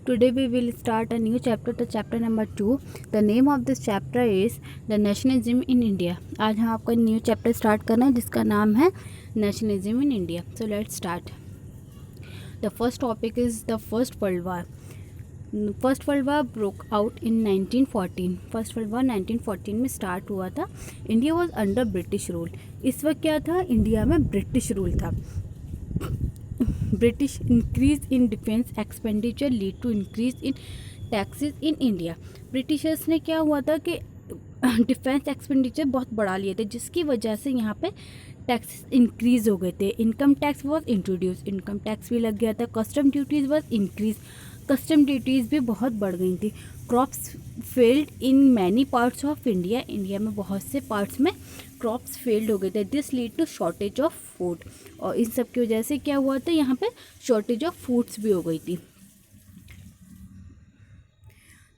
Today we will start a new chapter, the chapter number 2. The name of this chapter is the nationalism in India. आज हम आपका new chapter start कर रहे हैं जिसका नाम है nationalism in India. So let's start. The first topic is the First World War. First world war broke out in 1914. First world war 1914 में स्टार्ट हुआ था. India was under British rule. इस वक्त क्या था, इंडिया में ब्रिटिश रूल था. British increase in defence expenditure lead to increase in taxes in India. Britishers ने क्या हुआ था कि डिफेंस एक्सपेंडिचर बहुत बढ़ा लिए थे, जिसकी वजह से यहाँ पे टैक्सेस इंक्रीज हो गए थे. Income tax was introduce. Income tax भी लग गया था. Custom duties was increase. Custom duties भी बहुत बढ़ गई थी. Crops failed in many parts of India. India में बहुत से पार्ट्स में क्रॉप्स फेल्ड हो गए थे. This lead to shortage of food. और इन सब की वजह से क्या हुआ था, यहाँ पे शॉर्टेज ऑफ फूड्स भी हो गई थी.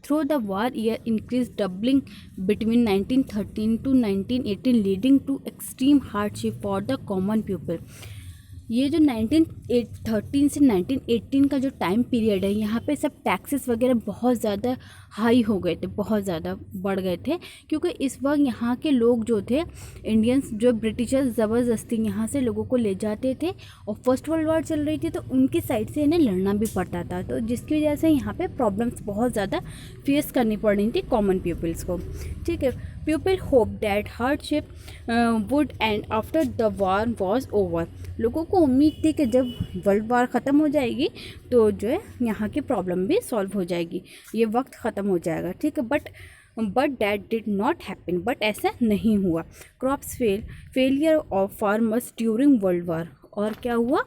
Through the war year increase doubling between 1913 to 1918 leading to extreme hardship for the common people. ये जो 1913 से 1918 का जो टाइम पीरियड है, यहाँ पे सब टैक्सेस वगैरह बहुत ज़्यादा हाई हो गए थे, बहुत ज़्यादा बढ़ गए थे, क्योंकि इस वक्त यहाँ के लोग जो थे, इंडियंस, जो ब्रिटिशर्स ज़बरदस्ती यहाँ से लोगों को ले जाते थे, और फर्स्ट वर्ल्ड वॉर चल रही थी तो उनकी साइड से इन्हें लड़ना भी पड़ता था. तो जिसकी वजह से यहाँ पे प्रॉब्लम्स बहुत ज़्यादा फेस करनी पड़ रही थी कॉमन पीपल्स को. ठीक है. People hope that hardship would and after the war was over. लोगों को उम्मीद थी कि जब वर्ल्ड वार ख़त्म हो जाएगी तो जो है यहाँ की प्रॉब्लम भी सॉल्व हो जाएगी, ये वक्त ख़त्म हो जाएगा. ठीक है. But that did not happen. But ऐसा नहीं हुआ. Crops failure of farmers during world war. और क्या हुआ,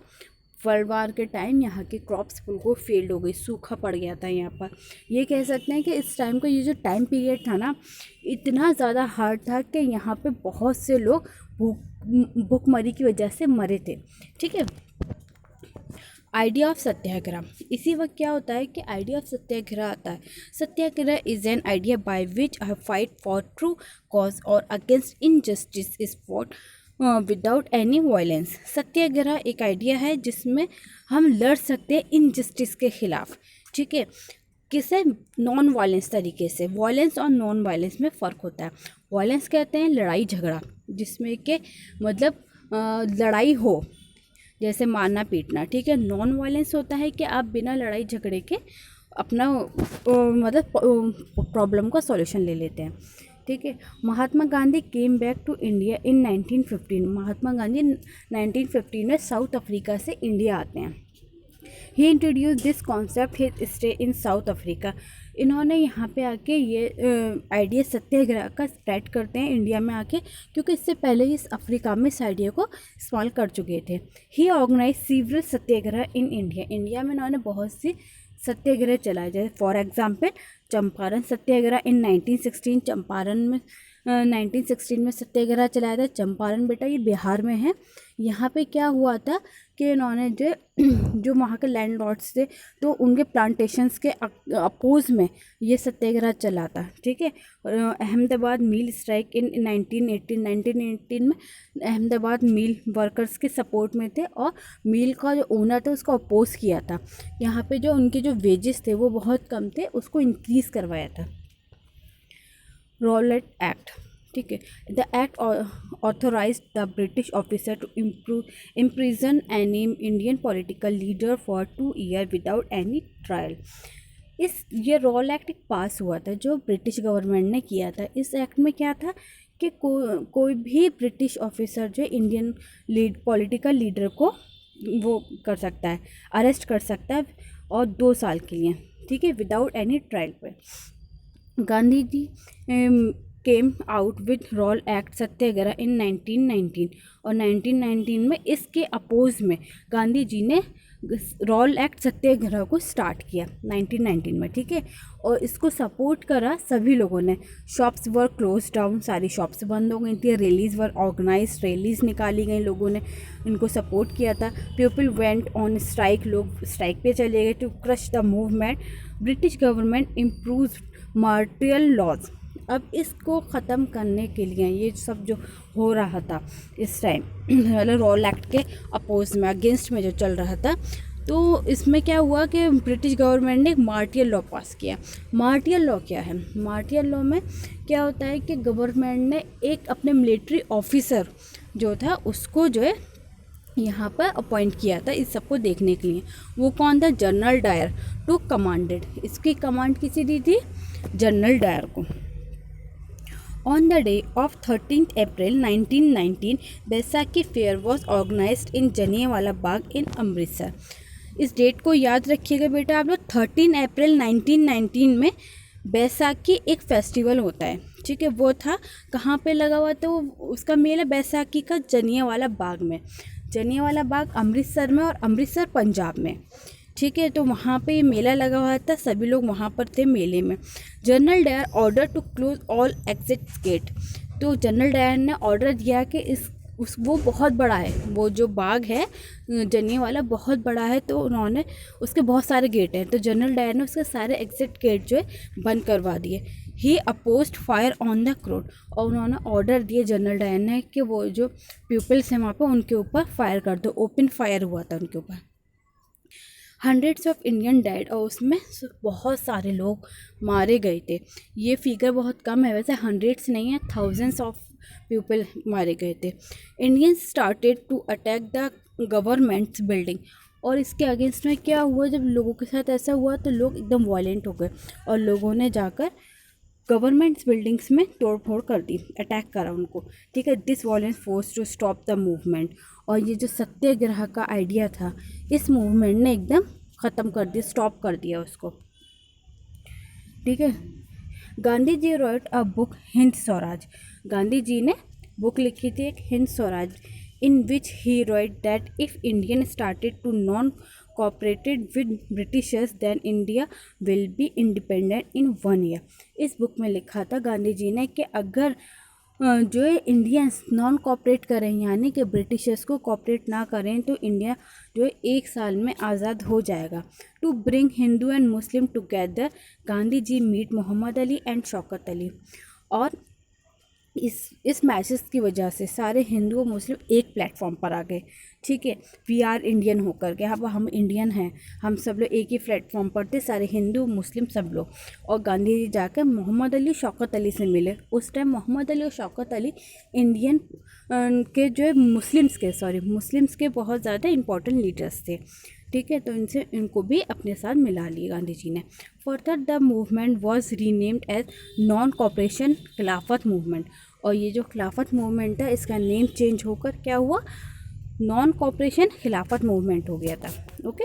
वर्ल्ड वार के टाइम यहाँ की क्रॉप्स बिल्कुल फेल्ड हो गई, सूखा पड़ गया था यहाँ पर. ये कह सकते हैं कि इस टाइम का ये जो टाइम पीरियड था ना, इतना ज़्यादा हार्ड था कि यहाँ पे बहुत से लोग भूखमरी की वजह से मरे थे. ठीक है. आइडिया ऑफ सत्याग्रह. इसी वक्त क्या होता है कि आइडिया ऑफ सत्याग्रह आता है. Satyagraha is an idea by which a fight for true cause और against injustice is fought without any violence. Satyagraha एक आइडिया है जिसमें हम लड़ सकते हैं इनजस्टिस के ख़िलाफ़. ठीक है. किसे, नॉन वायलेंस तरीके से. वायलेंस और नॉन वायलेंस में फ़र्क होता है. वायलेंस कहते हैं लड़ाई झगड़ा, जिसमें कि मतलब लड़ाई हो, जैसे मारना पीटना. ठीक है. नॉन वायलेंस होता है कि आप बिना लड़ाई झगड़े के अपना मतलब प्रॉब्लम का सॉल्यूशन ले लेते हैं. ठीक है. Mahatma Gandhi came back to India in 1915. Mahatma Gandhi 1915 में साउथ अफ्रीका से इंडिया आते हैं. He introduce this concept his stay in South Africa. इन्होंने यहाँ पे आके ये आइडिया सत्याग्रह का स्प्रेड करते हैं इंडिया में आके, क्योंकि इससे पहले इस अफ्रीका में इस आइडिया को इस्तेमाल कर चुके थे. He organise several satyagraha in India. India में इन्होंने बहुत सी सत्याग्रह चलाए, जैसे for example Champaran satyagraha in 1916. Champaran में 1916 में सत्याग्रह चलाया था. चंपारण बेटा ये बिहार में है. यहाँ पे क्या हुआ था कि इन्होंने जो वहाँ के लैंडलॉर्ड्स थे, तो उनके प्लांटेशंस के अपोज में ये सत्याग्रह चला था. ठीक है. अहमदाबाद मिल स्ट्राइक इन 1918 में अहमदाबाद मिल वर्कर्स के सपोर्ट में थे, और मिल का जो ओनर था उसको अपोज किया था. यहाँ पे जो उनके जो वेजेस थे वो बहुत कम थे, उसको इंक्रीज़ करवाया था. Rowlatt act. ठीक है. The act authorise the British officer to imprison any Indian political leader for 2 years without any trial. ये रॉल एक्ट पास हुआ था जो ब्रिटिश गवर्नमेंट ने किया था. इस एक्ट में क्या था कि कोई भी ब्रिटिश ऑफिसर जो इंडियन पॉलिटिकल लीडर को वो कर सकता है, अरेस्ट कर सकता है, और 2 साल के लिए. ठीक है. विदाउट एनी ट्रायल पे. Gandhi ji came out with Rowlatt act satyagraha in 1919. और 1919 में इसके अपोज में गांधी जी ने रॉल एक्ट सत्याग्रह को स्टार्ट किया 1919 में. ठीक है. और इसको सपोर्ट करा सभी लोगों ने. शॉप्स वर क्लोज डाउन. सारी शॉप्स बंद हो गई थी. रैलीज वर ऑर्गेनाइज. रैलीज निकाली गई, लोगों ने इनको सपोर्ट किया था. People went on strike. लोग स्ट्राइक पे चले गए to crush the movement. British government improve martial laws. अब इसको ख़त्म करने के लिए ये सब जो हो रहा था इस टाइम, मतलब रॉल एक्ट के अपोज में, अगेंस्ट में जो चल रहा था, तो इसमें क्या हुआ कि ब्रिटिश गवर्नमेंट ने एक मार्टियल लॉ पास किया। मार्टियल लॉ क्या है? मार्टियल लॉ में क्या होता है कि गवर्नमेंट ने एक अपने मिलिट्री ऑफिसर जो था उसको जो है यहाँ पर अपॉइंट किया था इस सबको देखने के लिए। वो कौन था? General Dyer to commanded. इसकी कमांड किसी दी थी? जनरल डायर को। On the day of 13th April 1919, Baisakhi fair was organised in Jallianwala Bagh in Amritsar. इस डेट को याद रखिएगा बेटा आप लोग। 13 अप्रैल 1919 में बैसाखी एक फेस्टिवल होता है, ठीक है। वो था कहाँ पे लगा हुआ था? वो उसका मेला बैसाखी का जलियांवाला बाग में। जलियांवाला बाग अमृतसर में और अमृतसर पंजाब में, ठीक है। तो वहाँ पे ये मेला लगा हुआ था, सभी लोग वहाँ पर थे मेले में। General Dyer order to close all exit gate. तो जनरल डायर ने ऑर्डर दिया कि वो बहुत बड़ा है, वो जो बाग है जलियांवाला बहुत बड़ा है, तो उन्होंने उसके बहुत सारे गेट हैं, तो जनरल डायर ने उसके सारे एग्जिट गेट जो है बंद करवा दिए। He opposed fire on the crowd. और उन्होंने ऑर्डर दिए जनरल डायर ने कि वो जो पीपल्स हैं वहाँ पर उनके ऊपर फायर कर दो। ओपन फायर हुआ था उनके ऊपर। हंड्रेड्स ऑफ इंडियन डाइड, और उसमें बहुत सारे लोग मारे गए थे। ये फिगर बहुत कम है, वैसे हंड्रेड्स नहीं है, थाउजेंड्स ऑफ पीपल मारे गए थे। Indians started to attack the governments building. और इसके अगेंस्ट में क्या हुआ? जब लोगों के साथ ऐसा हुआ तो लोग एकदम वायलेंट हो गए और लोगों ने जाकर गवर्नमेंट्स बिल्डिंग्स में तोड़ फोड़ कर दी, अटैक करा उनको, ठीक है। This violence force to stop the movement. और ये जो सत्याग्रह का आइडिया था इस मूवमेंट ने एकदम ख़त्म कर दिया, स्टॉप कर दिया उसको, ठीक है। Gandhi ji wrote a book Hind Swaraj. Gandhi ji ने बुक लिखी थी एक Hind Swaraj, in which he wrote that if Indian started to non cooperated with Britishers then India will be independent in 1 year। इस बुक में लिखा था गांधी जी ने कि अगर जो है इंडियंस नॉन कोऑपरेट करें, यानी कि ब्रिटिशर्स को कोऑपरेट ना करें, तो इंडिया जो है 1 साल में आज़ाद हो जाएगा। To bring Hindu and Muslim together Gandhi ji meet Mohammad Ali and Shaukat Ali. और इस मैसेज की वजह से सारे हिंदू और मुस्लिम एक प्लेटफॉर्म पर आ गए, ठीक है। वी आर इंडियन होकर के, हाँ हम इंडियन हैं, हम सब लोग एक ही प्लेटफॉर्म पर थे, सारे हिंदू मुस्लिम सब लोग। और गांधी जी जाकर मोहम्मद अली शौकत अली से मिले। उस टाइम मोहम्मद अली और शौकत अली इंडियन के जो है मुस्लिम्स के बहुत ज़्यादा इंपॉर्टेंट लीडर्स थे, ठीक है। तो इनको भी अपने साथ मिला लिए गांधी जी ने। Further the movement was renamed as non cooperation Khilafat movement. और ये जो खिलाफत मूवमेंट है इसका नेम चेंज होकर क्या हुआ? नॉन कॉपरेशन खिलाफत मूवमेंट हो गया था, ओके।